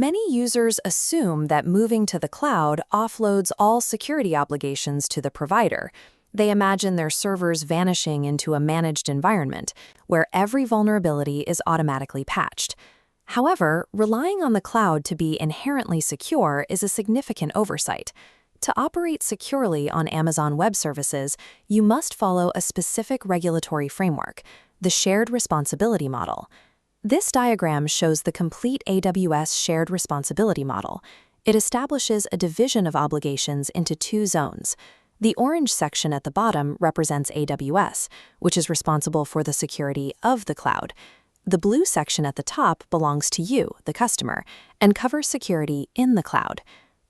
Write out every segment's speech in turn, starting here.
Many users assume that moving to the cloud offloads all security obligations to the provider. They imagine their servers vanishing into a managed environment, where every vulnerability is automatically patched. However, relying on the cloud to be inherently secure is a significant oversight. To operate securely on Amazon Web Services, you must follow a specific regulatory framework, the Shared Responsibility Model. This diagram shows the complete AWS Shared Responsibility Model. It establishes a division of obligations into two zones. The orange section at the bottom represents AWS, which is responsible for the security of the cloud. The blue section at the top belongs to you, the customer, and covers security in the cloud.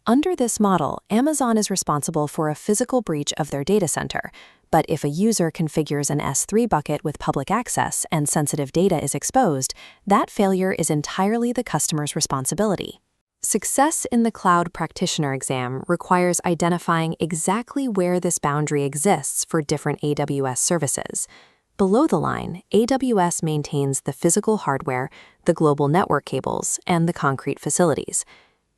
Under this model, Amazon is responsible for a physical breach of their data center, but if a user configures an S3 bucket with public access and sensitive data is exposed, that failure is entirely the customer's responsibility. Success in the Cloud Practitioner exam requires identifying exactly where this boundary exists for different AWS services. Below the line, AWS maintains the physical hardware, the global network cables, and the concrete facilities.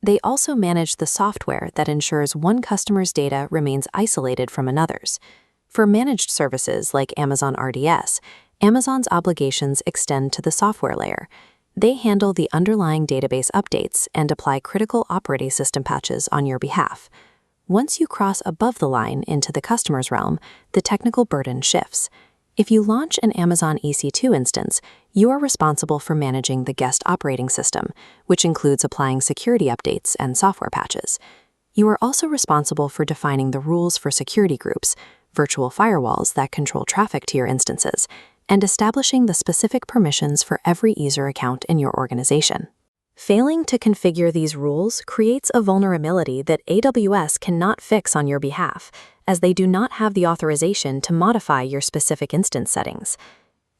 They also manage the software that ensures one customer's data remains isolated from another's. For managed services like Amazon RDS, Amazon's obligations extend to the software layer. They handle the underlying database updates and apply critical operating system patches on your behalf. Once you cross above the line into the customer's realm, the technical burden shifts. If you launch an Amazon EC2 instance, you are responsible for managing the guest operating system, which includes applying security updates and software patches. You are also responsible for defining the rules for security groups, virtual firewalls that control traffic to your instances, and establishing the specific permissions for every user account in your organization. Failing to configure these rules creates a vulnerability that AWS cannot fix on your behalf, as they do not have the authorization to modify your specific instance settings.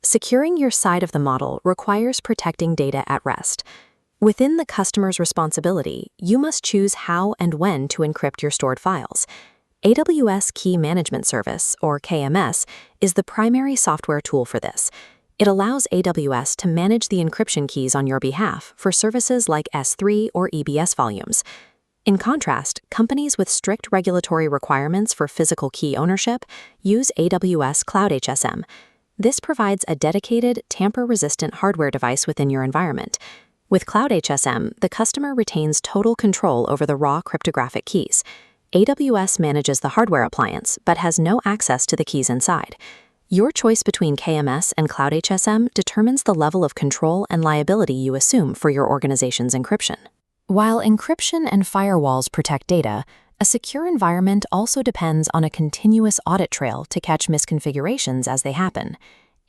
Securing your side of the model requires protecting data at rest. Within the customer's responsibility, you must choose how and when to encrypt your stored files. AWS Key Management Service, or KMS, is the primary software tool for this. It allows AWS to manage the encryption keys on your behalf for services like S3 or EBS volumes. In contrast, companies with strict regulatory requirements for physical key ownership use AWS Cloud HSM. This provides a dedicated, tamper-resistant hardware device within your environment. With Cloud HSM, the customer retains total control over the raw cryptographic keys. AWS manages the hardware appliance, but has no access to the keys inside. Your choice between KMS and Cloud HSM determines the level of control and liability you assume for your organization's encryption. While encryption and firewalls protect data, a secure environment also depends on a continuous audit trail to catch misconfigurations as they happen.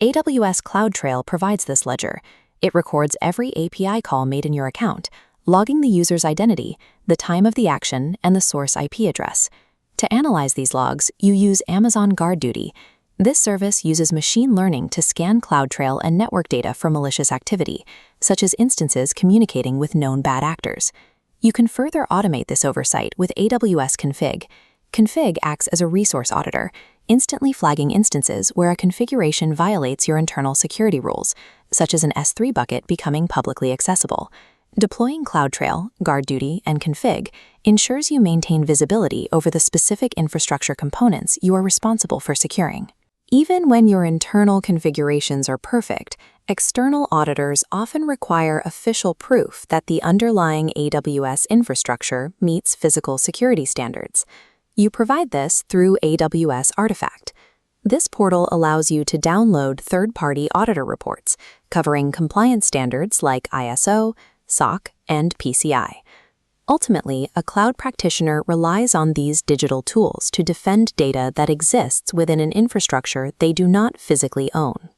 AWS CloudTrail provides this ledger. It records every API call made in your account, logging the user's identity, the time of the action, and the source IP address. To analyze these logs, you use Amazon GuardDuty. This service uses machine learning to scan CloudTrail and network data for malicious activity, such as instances communicating with known bad actors. You can further automate this oversight with AWS Config. Config acts as a resource auditor, instantly flagging instances where a configuration violates your internal security rules, such as an S3 bucket becoming publicly accessible. Deploying CloudTrail, GuardDuty, and Config ensures you maintain visibility over the specific infrastructure components you are responsible for securing. Even when your internal configurations are perfect, external auditors often require official proof that the underlying AWS infrastructure meets physical security standards. You provide this through AWS Artifact. This portal allows you to download third-party auditor reports covering compliance standards like ISO, SOC, and PCI. Ultimately, a cloud practitioner relies on these digital tools to defend data that exists within an infrastructure they do not physically own.